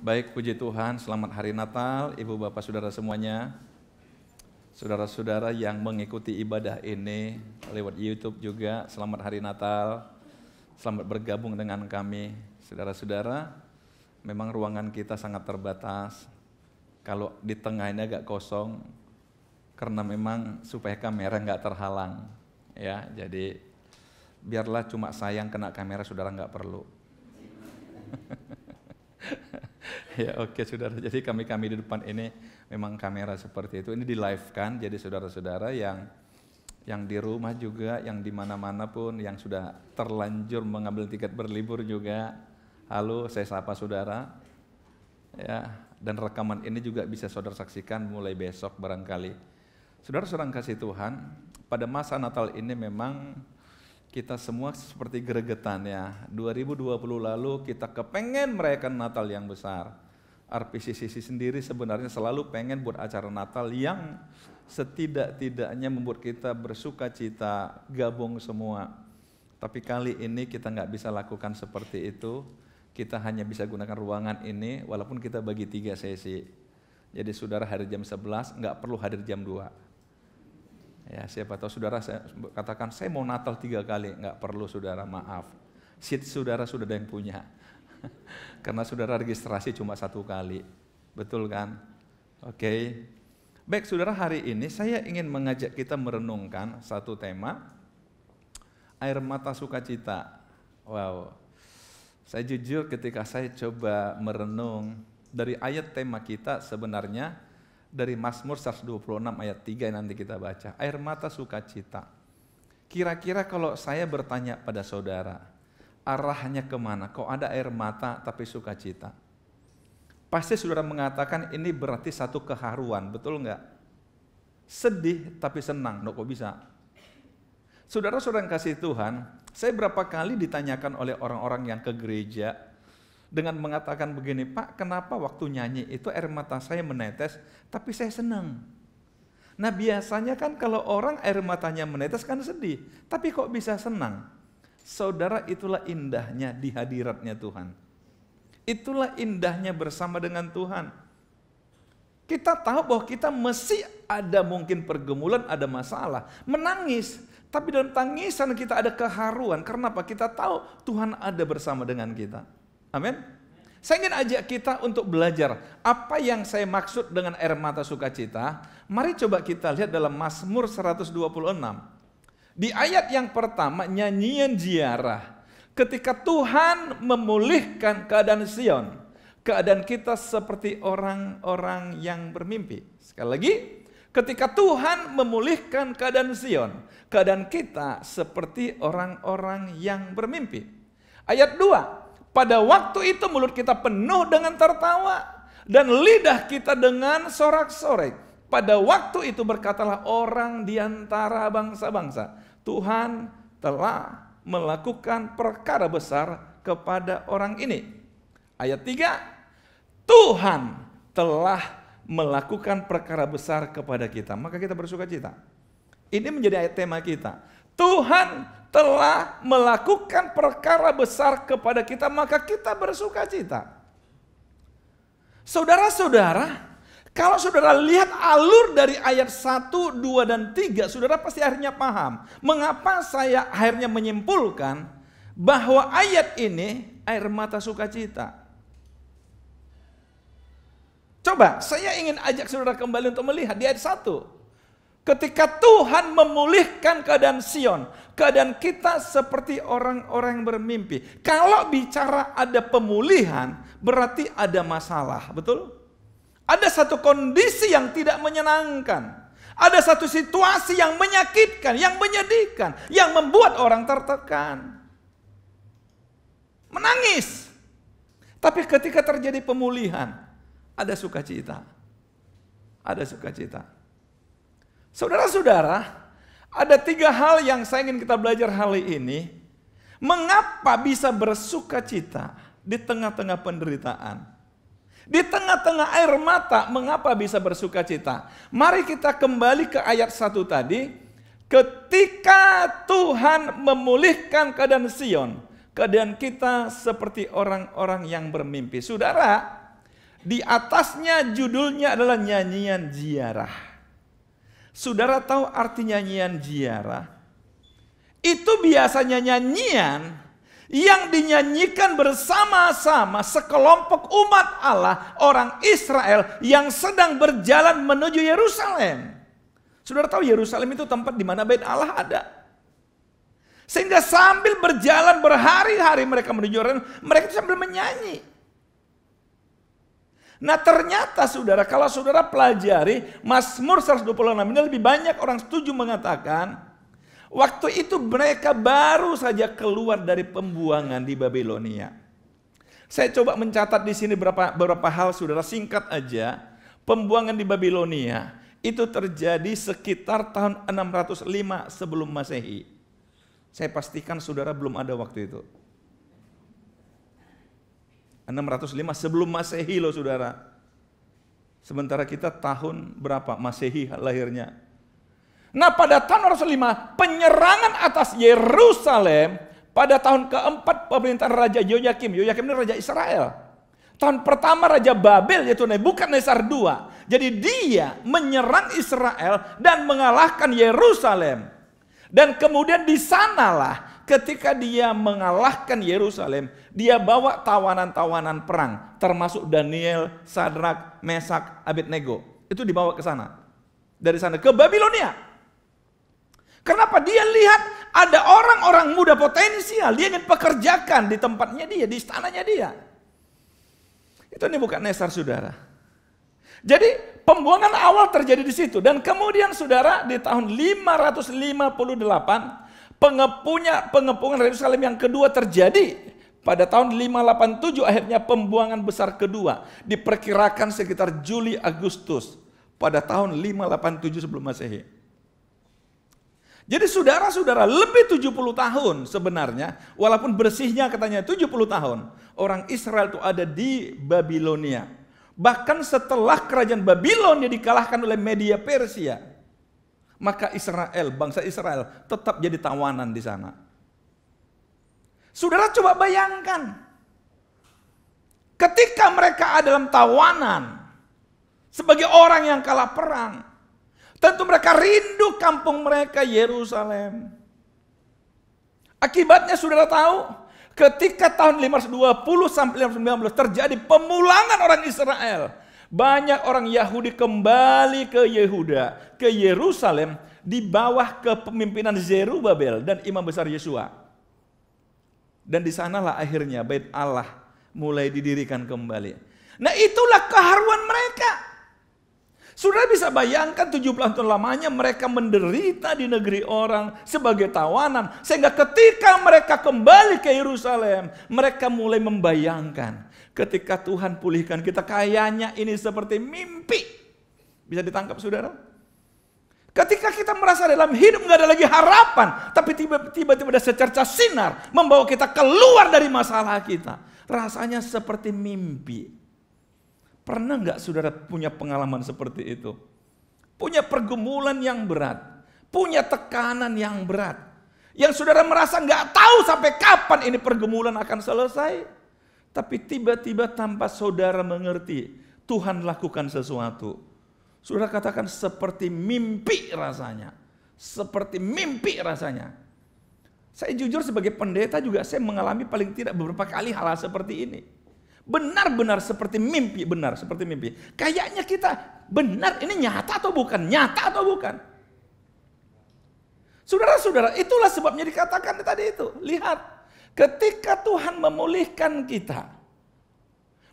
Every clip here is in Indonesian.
Baik, puji Tuhan, selamat hari Natal, Ibu Bapak Saudara semuanya. Saudara-saudara yang mengikuti ibadah ini lewat YouTube juga, selamat hari Natal. Selamat bergabung dengan kami. Saudara-saudara, memang ruangan kita sangat terbatas. Kalau di tengah ini agak kosong, karena memang supaya kamera nggak terhalang. Ya, jadi biarlah cuma sayang kena kamera, saudara nggak perlu. Ya oke saudara, jadi kami di depan ini memang kamera seperti itu. Ini di live kan, jadi saudara-saudara yang di rumah juga, yang di mana-mana pun, yang sudah terlanjur mengambil tiket berlibur juga. Halo, saya sapa saudara. Ya, dan rekaman ini juga bisa saudara saksikan mulai besok barangkali. Saudara-saudara kasih Tuhan, pada masa Natal ini memang kita semua seperti gregetan ya. 2020 lalu kita kepengen merayakan Natal yang besar. RPCCC sendiri sebenarnya selalu pengen buat acara Natal yang setidak-tidaknya membuat kita bersuka cita, gabung semua. Tapi kali ini kita nggak bisa lakukan seperti itu. Kita hanya bisa gunakan ruangan ini walaupun kita bagi 3 sesi. Jadi saudara hadir jam 11, nggak perlu hadir jam 2. Ya, siapa tahu saudara katakan saya mau Natal 3 kali, nggak perlu saudara, maaf. Seat saudara sudah ada yang punya. Karena saudara registrasi cuma 1 kali. Betul kan? Oke. Baik saudara, hari ini saya ingin mengajak kita merenungkan satu tema, air mata sukacita. Wow. Saya jujur ketika saya coba merenung dari ayat tema kita sebenarnya dari Mazmur 126 ayat 3 nanti kita baca. Air mata sukacita. Kira-kira kalau saya bertanya pada saudara, arahnya kemana? Kok ada air mata tapi sukacita? Pasti saudara mengatakan ini berarti satu keharuan, betul enggak? Sedih tapi senang, kok bisa? Saudara-saudara yang kasih Tuhan, saya berapa kali ditanyakan oleh orang-orang yang ke gereja dengan mengatakan begini, Pak, kenapa waktu nyanyi itu air mata saya menetes tapi saya senang? Nah biasanya kan kalau orang air matanya menetes kan sedih, tapi kok bisa senang? Saudara, itulah indahnya di hadiratnya Tuhan. Itulah indahnya bersama dengan Tuhan. Kita tahu bahwa kita mesti ada mungkin pergumulan, ada masalah, menangis. Tapi dalam tangisan kita ada keharuan. Karena apa? Kita tahu Tuhan ada bersama dengan kita. Amin. Saya ingin ajak kita untuk belajar apa yang saya maksud dengan air mata sukacita. Mari coba kita lihat dalam Mazmur 126. Di ayat yang pertama, nyanyian ziarah. Ketika Tuhan memulihkan keadaan Sion, keadaan kita seperti orang-orang yang bermimpi. Sekali lagi, ketika Tuhan memulihkan keadaan Sion, keadaan kita seperti orang-orang yang bermimpi. Ayat 2, pada waktu itu mulut kita penuh dengan tertawa dan lidah kita dengan sorak-sorai. Pada waktu itu berkatalah orang di antara bangsa-bangsa, Tuhan telah melakukan perkara besar kepada orang ini. Ayat 3, Tuhan telah melakukan perkara besar kepada kita, maka kita bersuka cita. Ini menjadi ayat tema kita. Tuhan telah melakukan perkara besar kepada kita, maka kita bersuka cita. Saudara-saudara, kalau saudara lihat alur dari ayat 1, 2, dan 3, saudara pasti akhirnya paham. Mengapa saya akhirnya menyimpulkan bahwa ayat ini air mata sukacita. Coba, saya ingin ajak saudara kembali untuk melihat di ayat 1. Ketika Tuhan memulihkan keadaan Sion, keadaan kita seperti orang-orang yang bermimpi. Kalau bicara ada pemulihan, berarti ada masalah, betul? Ada satu kondisi yang tidak menyenangkan. Ada satu situasi yang menyakitkan, yang menyedihkan, yang membuat orang tertekan. Menangis. Tapi ketika terjadi pemulihan, ada sukacita. Ada sukacita. Saudara-saudara, ada 3 hal yang saya ingin kita belajar hari ini. Mengapa bisa bersukacita di tengah-tengah penderitaan? Di tengah-tengah air mata, mengapa bisa bersukacita? Mari kita kembali ke ayat 1 tadi. Ketika Tuhan memulihkan keadaan Sion, keadaan kita seperti orang-orang yang bermimpi. Saudara, Di atasnya judulnya adalah nyanyian ziarah. Saudara tahu arti nyanyian ziarah? Itu biasanya nyanyian yang dinyanyikan bersama-sama sekelompok umat Allah, orang Israel yang sedang berjalan menuju Yerusalem. Saudara tahu Yerusalem itu tempat di mana bait Allah ada. Sehingga sambil berjalan berhari-hari mereka menuju Yerusalem, mereka sambil menyanyi. Nah ternyata saudara, kalau saudara pelajari Mazmur 126 ini, lebih banyak orang setuju mengatakan waktu itu mereka baru saja keluar dari pembuangan di Babilonia. Saya coba mencatat di sini beberapa hal, saudara, singkat aja. Pembuangan di Babilonia itu terjadi sekitar tahun 605 sebelum Masehi. Saya pastikan saudara belum ada waktu itu. 605 sebelum Masehi loh saudara. Sementara kita tahun berapa Masehi lahirnya. Nah pada tahun 605 penyerangan atas Yerusalem pada tahun keempat pemerintahan Raja Yoyakim. Yoyakim ini Raja Israel. Tahun pertama Raja Babel yaitu Nebukadnezar II. Jadi dia menyerang Israel dan mengalahkan Yerusalem. Dan kemudian di sanalah ketika dia mengalahkan Yerusalem, dia bawa tawanan-tawanan perang, termasuk Daniel, Sadrak, Mesak, Abednego. Itu dibawa ke sana. Dari sana ke Babilonia. Kenapa? Dia lihat ada orang-orang muda potensial, dia ingin pekerjakan di tempatnya dia, di istananya dia. Itu Nebukadnezar, saudara. Jadi pembuangan awal terjadi di situ. Dan kemudian saudara di tahun 558 pengepungan Yerusalem yang kedua terjadi. Pada tahun 587 akhirnya pembuangan besar kedua. Diperkirakan sekitar Juli Agustus pada tahun 587 sebelum Masehi. Jadi saudara-saudara lebih 70 tahun sebenarnya. Walaupun bersihnya katanya 70 tahun. Orang Israel itu ada di Babilonia. Bahkan setelah kerajaan Babilonia dikalahkan oleh Media Persia, maka Israel, bangsa Israel tetap jadi tawanan di sana. Saudara coba bayangkan, ketika mereka ada dalam tawanan, sebagai orang yang kalah perang, tentu mereka rindu kampung mereka Yerusalem. Akibatnya saudara tahu, ketika tahun 520 sampai 519 terjadi pemulangan orang Israel. Banyak orang Yahudi kembali ke Yehuda, ke Yerusalem di bawah kepemimpinan Zerubabel dan imam besar Yesua. Dan di sanalah akhirnya bait Allah mulai didirikan kembali. Nah itulah keharuan mereka. Saudara bisa bayangkan 70 tahun lamanya mereka menderita di negeri orang sebagai tawanan. Sehingga ketika mereka kembali ke Yerusalem, mereka mulai membayangkan ketika Tuhan pulihkan kita, kayaknya ini seperti mimpi. Bisa ditangkap saudara? Ketika kita merasa dalam hidup nggak ada lagi harapan, tapi tiba-tiba ada secercah sinar membawa kita keluar dari masalah kita. Rasanya seperti mimpi. Pernah nggak saudara punya pengalaman seperti itu? Punya pergumulan yang berat, punya tekanan yang berat, yang saudara merasa nggak tahu sampai kapan ini pergumulan akan selesai, tapi tiba-tiba tanpa saudara mengerti, Tuhan lakukan sesuatu. Saudara katakan seperti mimpi rasanya, seperti mimpi rasanya. Saya jujur sebagai pendeta juga saya mengalami paling tidak beberapa kali hal seperti ini. Benar-benar seperti mimpi, benar seperti mimpi. Kayaknya kita benar ini nyata atau bukan, nyata atau bukan. Saudara-saudara, itulah sebabnya dikatakan tadi itu. Lihat, ketika Tuhan memulihkan kita,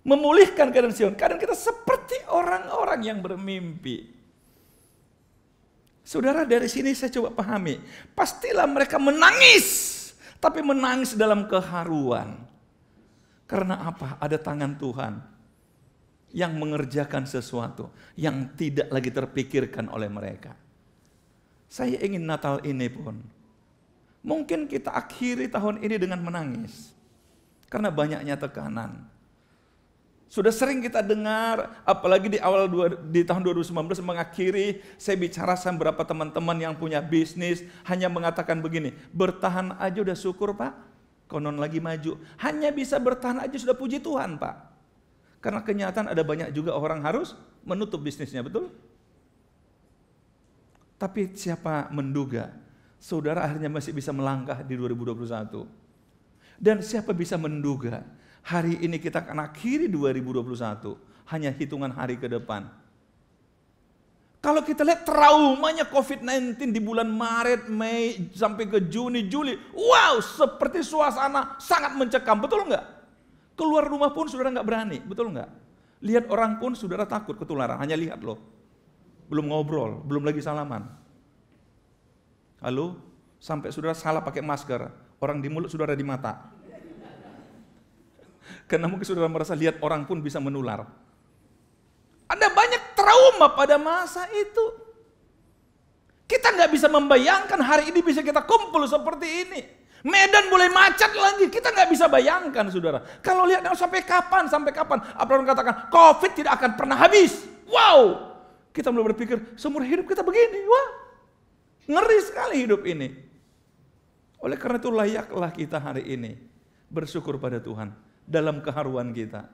memulihkan keadaan Sion, keadaan kita seperti orang-orang yang bermimpi. Saudara, dari sini saya coba pahami, pastilah mereka menangis, tapi menangis dalam keharuan. Karena apa? Ada tangan Tuhan yang mengerjakan sesuatu yang tidak lagi terpikirkan oleh mereka. Saya ingin Natal ini pun, mungkin kita akhiri tahun ini dengan menangis. Karena banyaknya tekanan. Sudah sering kita dengar, apalagi di tahun 2019 mengakhiri, saya bicara sama beberapa teman-teman yang punya bisnis, hanya mengatakan begini, bertahan aja udah syukur Pak. Konon lagi maju, hanya bisa bertahan aja sudah puji Tuhan Pak. Karena kenyataan ada banyak juga orang harus menutup bisnisnya, betul? Tapi siapa menduga saudara akhirnya masih bisa melangkah di 2021? Dan siapa bisa menduga hari ini kita akan akhiri 2021 hanya hitungan hari ke depan? Kalau kita lihat traumanya COVID-19 di bulan Maret, Mei, sampai ke Juni, Juli. Wow, seperti suasana sangat mencekam, betul nggak? Keluar rumah pun saudara nggak berani, betul nggak? Lihat orang pun saudara takut ketularan, hanya lihat loh. Belum ngobrol, belum lagi salaman. Halo, sampai saudara salah pakai masker, orang di mulut saudara di mata. Karena mungkin saudara merasa lihat orang pun bisa menular. Ada banyak trauma pada masa itu. Kita nggak bisa membayangkan hari ini bisa kita kumpul seperti ini. Medan boleh macet lagi, kita nggak bisa bayangkan saudara. Kalau lihat sampai kapan, Abraham katakan COVID tidak akan pernah habis. Wow, kita mulai berpikir seumur hidup kita begini, wah ngeri sekali hidup ini. Oleh karena itu layaklah kita hari ini bersyukur pada Tuhan dalam keharuan kita.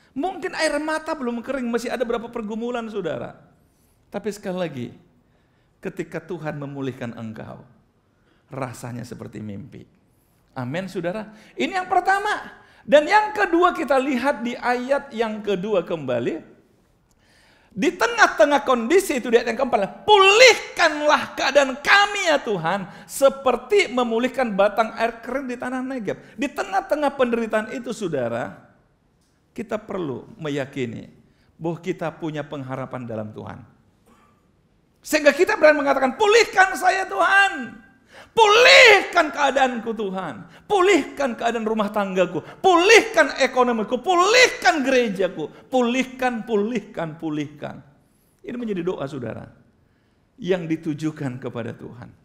Mungkin air mata belum kering, masih ada beberapa pergumulan saudara. Tapi sekali lagi, ketika Tuhan memulihkan engkau, rasanya seperti mimpi. Amin saudara. Ini yang pertama. Dan yang kedua kita lihat di ayat yang kedua kembali. Di tengah-tengah kondisi itu di ayat yang keempat, pulihkanlah keadaan kami ya Tuhan, seperti memulihkan batang air kering di tanah Negeb. Di tengah-tengah penderitaan itu saudara, kita perlu meyakini bahwa kita punya pengharapan dalam Tuhan. Sehingga kita berani mengatakan, pulihkan saya Tuhan. Pulihkan keadaanku Tuhan. Pulihkan keadaan rumah tanggaku. Pulihkan ekonomiku. Pulihkan gerejaku. Pulihkan. Ini menjadi doa saudara yang ditujukan kepada Tuhan.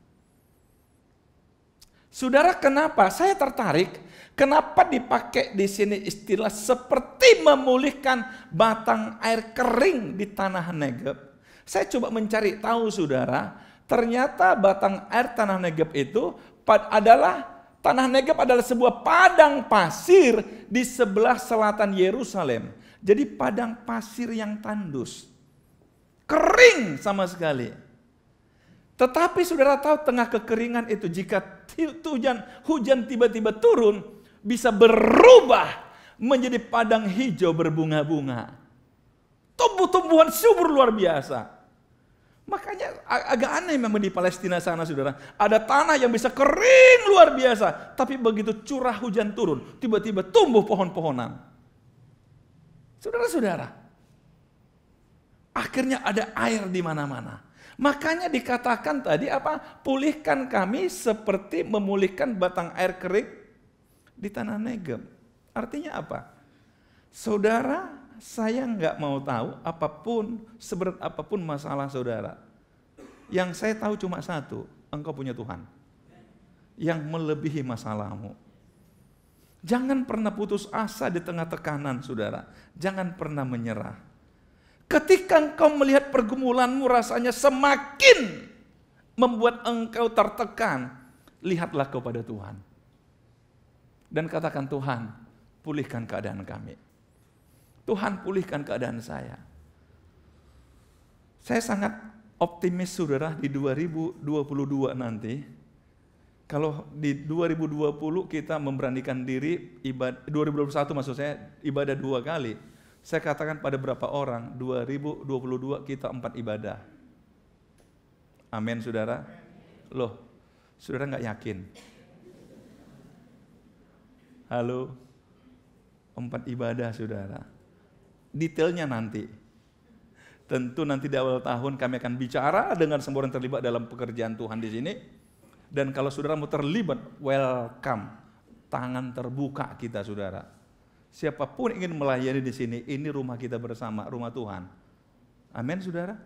Saudara, kenapa saya tertarik? Kenapa dipakai di sini istilah seperti memulihkan batang air kering di tanah Negeb? Saya coba mencari tahu saudara, ternyata batang air tanah Negeb itu tanah Negeb adalah sebuah padang pasir di sebelah selatan Yerusalem. Jadi padang pasir yang tandus, kering sama sekali. Tetapi saudara tahu tengah kekeringan itu jika hujan tiba-tiba turun, bisa berubah menjadi padang hijau berbunga-bunga. Tumbuh-tumbuhan subur luar biasa. Makanya agak aneh memang di Palestina sana saudara. Ada tanah yang bisa kering luar biasa. Tapi begitu curah hujan turun, tiba-tiba tumbuh pohon-pohonan. Saudara-saudara, akhirnya ada air di mana-mana. Makanya dikatakan tadi apa? Pulihkan kami seperti memulihkan batang air kering di tanah Negeb. Artinya apa? Saudara, saya nggak mau tahu apapun, seberat apapun masalah saudara. Yang saya tahu cuma satu, engkau punya Tuhan yang melebihi masalahmu. Jangan pernah putus asa di tengah tekanan saudara. Jangan pernah menyerah. Ketika engkau melihat pergumulanmu rasanya semakin membuat engkau tertekan, lihatlah kepada Tuhan. Dan katakan, Tuhan, pulihkan keadaan kami. Tuhan, pulihkan keadaan saya. Saya sangat optimis saudara di 2022 nanti. Kalau di 2020 kita memberanikan diri, 2021 maksud saya, ibadah 2 kali. Saya katakan pada beberapa orang, 2022 kita 4 ibadah. Amin saudara. Loh, saudara nggak yakin? Halo, 4 ibadah saudara. Detailnya nanti. Tentu nanti di awal tahun kami akan bicara dengan semua orang terlibat dalam pekerjaan Tuhan di sini. Dan kalau saudara mau terlibat, welcome. Tangan terbuka kita saudara. Siapapun ingin melayani di sini, ini rumah kita bersama, rumah Tuhan. Amin saudara.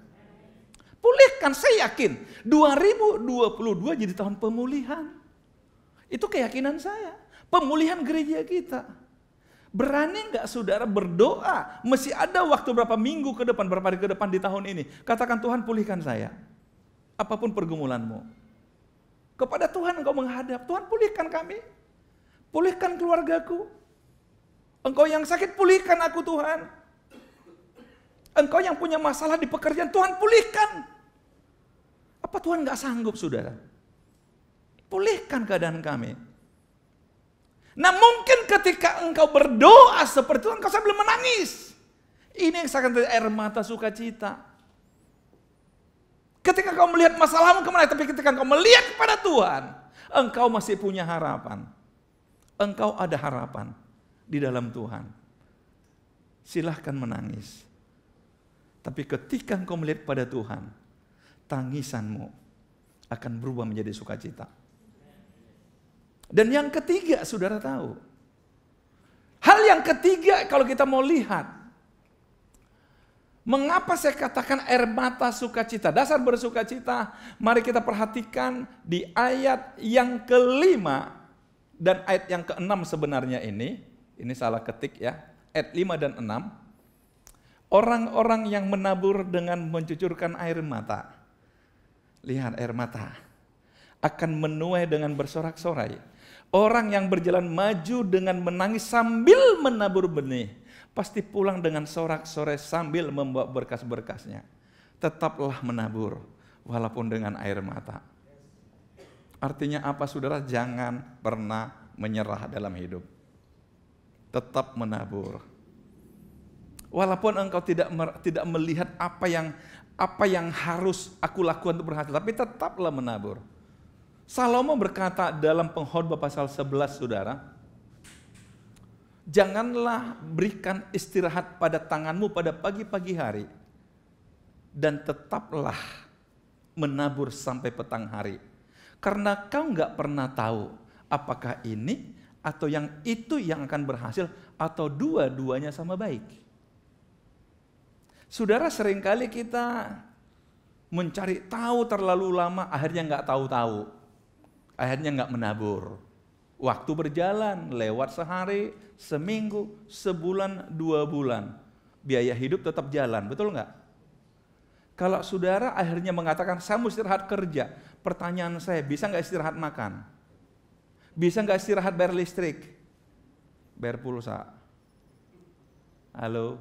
Pulihkan, saya yakin 2022 jadi tahun pemulihan. Itu keyakinan saya. Pemulihan gereja kita. Berani nggak saudara berdoa? Masih ada waktu berapa minggu ke depan, berapa hari ke depan di tahun ini. Katakan, Tuhan pulihkan saya. Apapun pergumulanmu. Kepada Tuhan engkau menghadap. Tuhan pulihkan kami. Pulihkan keluargaku. Engkau yang sakit, pulihkan aku Tuhan. Engkau yang punya masalah di pekerjaan, Tuhan pulihkan. Apa Tuhan nggak sanggup, saudara? Pulihkan keadaan kami. Nah mungkin ketika engkau berdoa seperti itu, engkau sambil menangis. Ini yang saya katakan air mata sukacita. Ketika engkau melihat masalahmu kemana, tapi ketika engkau melihat kepada Tuhan, engkau masih punya harapan. Engkau ada harapan di dalam Tuhan. Silahkan menangis. Tapi ketika engkau melihat pada Tuhan, tangisanmu akan berubah menjadi sukacita. Dan yang ketiga, saudara tahu. Hal yang ketiga kalau kita mau lihat. Mengapa saya katakan air mata sukacita? Dasar bersukacita, mari kita perhatikan di ayat yang kelima dan ayat yang keenam sebenarnya ini. Ini salah ketik ya, ayat 5 dan 6. Orang-orang yang menabur dengan mencucurkan air mata. Lihat air mata. Akan menuai dengan bersorak-sorai. Orang yang berjalan maju dengan menangis sambil menabur benih. Pasti pulang dengan sorak-sorai sambil membawa berkas-berkasnya. Tetaplah menabur walaupun dengan air mata. Artinya apa saudara? Jangan pernah menyerah dalam hidup. Tetap menabur. Walaupun engkau tidak melihat apa yang harus aku lakukan untuk berhasil, tapi tetaplah menabur. Salomo berkata dalam Pengkhotbah pasal 11, saudara, janganlah berikan istirahat pada tanganmu pada pagi-pagi hari, dan tetaplah menabur sampai petang hari. Karena kau nggak pernah tahu apakah ini atau yang itu yang akan berhasil, atau dua-duanya sama baik. Saudara, seringkali kita mencari tahu terlalu lama, akhirnya nggak tahu-tahu. Akhirnya nggak menabur. Waktu berjalan, lewat sehari, seminggu, sebulan, 2 bulan. Biaya hidup tetap jalan, betul nggak? Kalau saudara akhirnya mengatakan, saya mau istirahat kerja. Pertanyaan saya, bisa nggak istirahat makan? Bisa nggak istirahat bayar listrik? Bayar pulsa? Halo?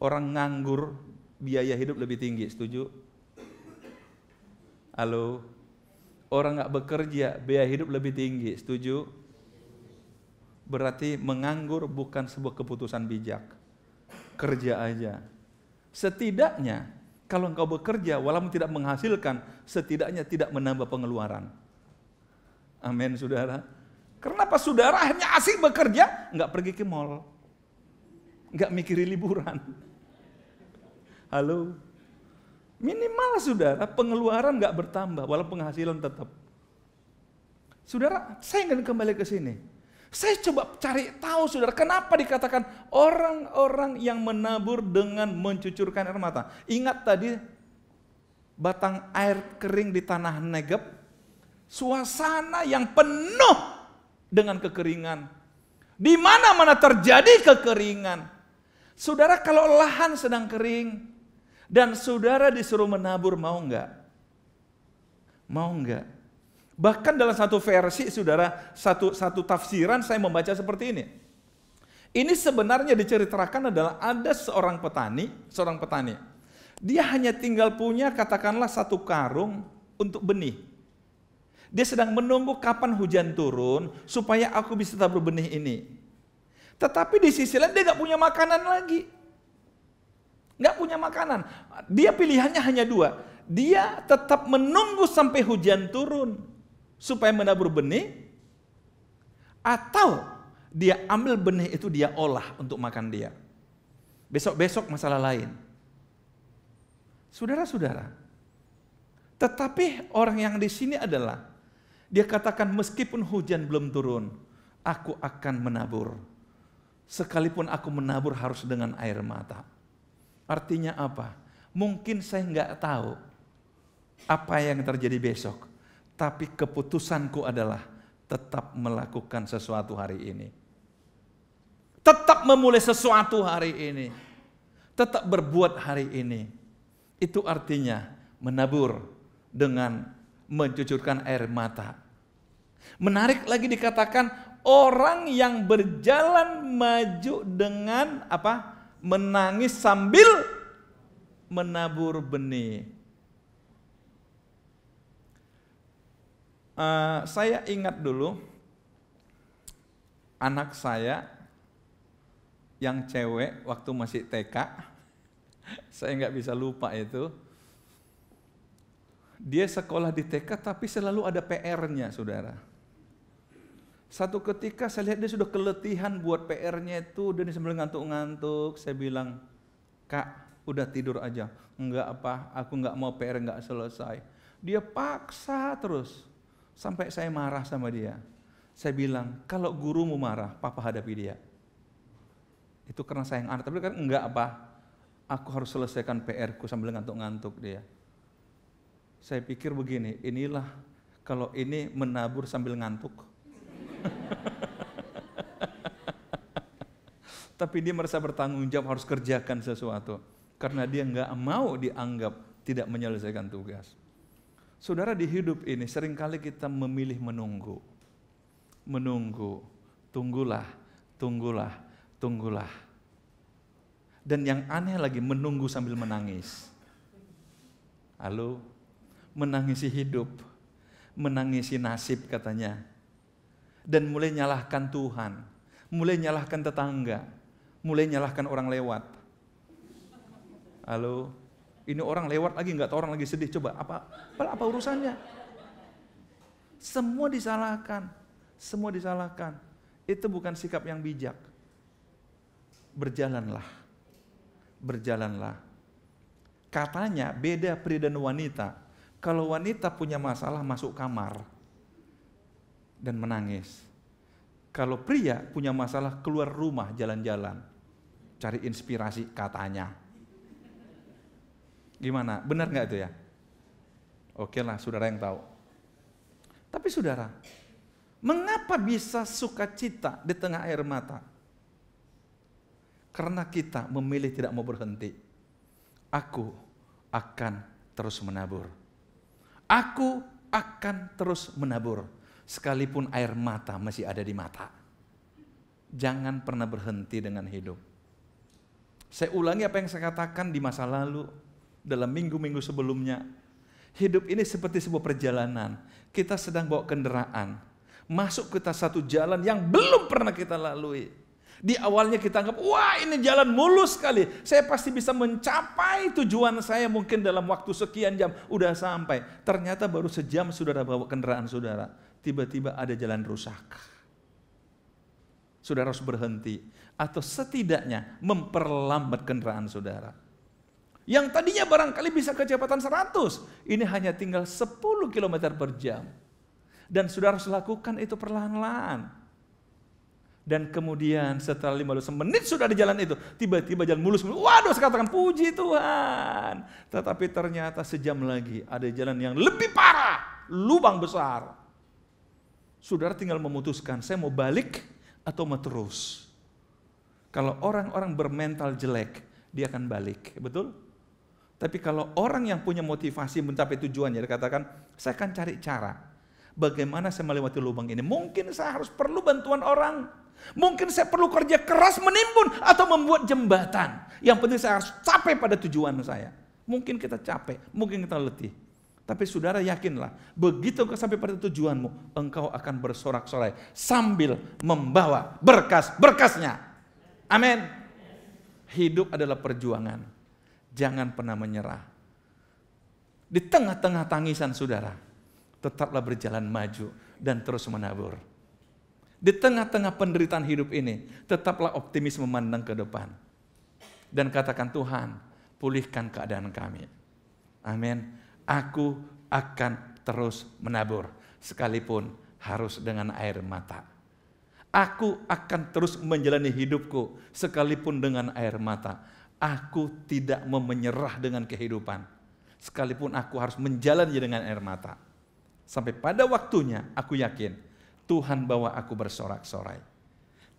Orang nganggur, biaya hidup lebih tinggi, setuju? Halo? Orang nggak bekerja, biaya hidup lebih tinggi, setuju? Berarti menganggur bukan sebuah keputusan bijak. Kerja aja. Setidaknya, kalau engkau bekerja, walaupun tidak menghasilkan, setidaknya tidak menambah pengeluaran. Amin, saudara. Kenapa saudara akhirnya asik bekerja, nggak pergi ke mall, nggak mikirin liburan? Halo, minimal saudara pengeluaran nggak bertambah, walaupun penghasilan tetap. Saudara, saya ingin kembali ke sini. Saya coba cari tahu saudara, kenapa dikatakan orang-orang yang menabur dengan mencucurkan air mata. Ingat tadi batang air kering di tanah Negeb, suasana yang penuh dengan kekeringan. Di mana-mana terjadi kekeringan. Saudara, kalau lahan sedang kering dan saudara disuruh menabur, mau enggak? Mau enggak? Bahkan dalam satu versi, saudara, satu tafsiran saya membaca seperti ini. Ini sebenarnya diceritakan adalah ada seorang petani. Dia hanya tinggal punya katakanlah 1 karung untuk benih. Dia sedang menunggu kapan hujan turun supaya aku bisa tabur benih ini. Tetapi di sisi lain dia nggak punya makanan lagi. Nggak punya makanan. Dia pilihannya hanya 2. Dia tetap menunggu sampai hujan turun supaya menabur benih, atau dia ambil benih itu dia olah untuk makan dia. Besok-besok masalah lain. Saudara-saudara, tetapi orang yang di sini adalah dia katakan meskipun hujan belum turun, aku akan menabur. Sekalipun aku menabur harus dengan air mata. Artinya apa? Mungkin saya nggak tahu apa yang terjadi besok, tapi keputusanku adalah tetap melakukan sesuatu hari ini. Tetap memulai sesuatu hari ini. Tetap berbuat hari ini. Itu artinya menabur dengan mencucurkan air mata. Menarik lagi dikatakan Orang yang berjalan maju dengan apa? Menangis sambil menabur benih. Saya ingat dulu anak saya yang cewek waktu masih TK, saya nggak bisa lupa itu. Dia sekolah di TK tapi selalu ada PR-nya, saudara. Satu ketika saya lihat dia sudah keletihan buat PR-nya itu, dan dia sambil ngantuk-ngantuk. Saya bilang, "Kak, udah tidur aja." "Enggak apa, aku enggak mau PR enggak selesai." Dia paksa terus, sampai saya marah sama dia. Saya bilang, "Kalau gurumu marah, papa hadapi dia." Itu karena sayang anak, tapi kan enggak apa, aku harus selesaikan PR-ku sambil ngantuk-ngantuk dia. Saya pikir begini, inilah kalau ini menabur sambil ngantuk. Tapi dia merasa bertanggung jawab harus kerjakan sesuatu karena dia nggak mau dianggap tidak menyelesaikan tugas. Saudara, di hidup ini seringkali kita memilih menunggu. Menunggu, tunggulah, tunggulah, tunggulah. Dan yang aneh lagi, menunggu sambil menangis. Halo, menangisi hidup, menangisi nasib katanya. Dan mulai nyalahkan Tuhan, mulai nyalahkan tetangga, mulai nyalahkan orang lewat. Halo, ini orang lewat lagi nggak tahu orang lagi sedih, coba apa urusannya? Semua disalahkan, semua disalahkan. Itu bukan sikap yang bijak. Berjalanlah, berjalanlah. Katanya beda pria dan wanita. Kalau wanita punya masalah masuk kamar dan menangis. Kalau pria punya masalah keluar rumah jalan-jalan, cari inspirasi katanya. Gimana? Benar nggak itu ya? Oke lah, saudara yang tahu. Tapi saudara, mengapa bisa sukacita di tengah air mata? Karena kita memilih tidak mau berhenti. Aku akan terus menabur. Aku akan terus menabur. Sekalipun air mata masih ada di mata. Jangan pernah berhenti dengan hidup. Saya ulangi apa yang saya katakan di masa lalu, dalam minggu-minggu sebelumnya. Hidup ini seperti sebuah perjalanan. Kita sedang bawa kendaraan, masuk ke satu jalan yang belum pernah kita lalui. Di awalnya kita anggap, wah ini jalan mulus sekali, saya pasti bisa mencapai tujuan saya mungkin dalam waktu sekian jam, udah sampai. Ternyata baru sejam saudara bawa kendaraan saudara, tiba-tiba ada jalan rusak. Saudara harus berhenti, atau setidaknya memperlambat kendaraan saudara. Yang tadinya barangkali bisa kecepatan 100, ini hanya tinggal 10 km per jam. Dan saudara harus lakukan itu perlahan-lahan. Dan kemudian setelah 15 menit sudah di jalan itu, tiba-tiba jalan mulus. Waduh, saya katakan puji Tuhan. Tetapi ternyata sejam lagi ada jalan yang lebih parah, lubang besar. Saudara tinggal memutuskan, saya mau balik atau mau terus. Kalau orang-orang bermental jelek, dia akan balik, betul? Tapi kalau orang yang punya motivasi mencapai tujuannya, dia katakan, saya akan cari cara. Bagaimana saya melewati lubang ini? Mungkin saya harus perlu bantuan orang. Mungkin saya perlu kerja keras menimbun atau membuat jembatan. Yang penting saya harus capai pada tujuan saya. Mungkin kita capek, mungkin kita letih. Tapi saudara yakinlah, begitu kau sampai pada tujuanmu, engkau akan bersorak-sorai sambil membawa berkas-berkasnya. Amin. Hidup adalah perjuangan. Jangan pernah menyerah. Di tengah-tengah tangisan saudara, tetaplah berjalan maju dan terus menabur. Di tengah-tengah penderitaan hidup ini, tetaplah optimis memandang ke depan. Dan katakan, Tuhan, pulihkan keadaan kami. Amin. Aku akan terus menabur, sekalipun harus dengan air mata. Aku akan terus menjalani hidupku, sekalipun dengan air mata. Aku tidak mau menyerah dengan kehidupan, sekalipun aku harus menjalani dengan air mata. Sampai pada waktunya, aku yakin, Tuhan bawa aku bersorak-sorai.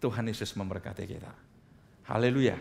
Tuhan Yesus memberkati kita. Haleluya.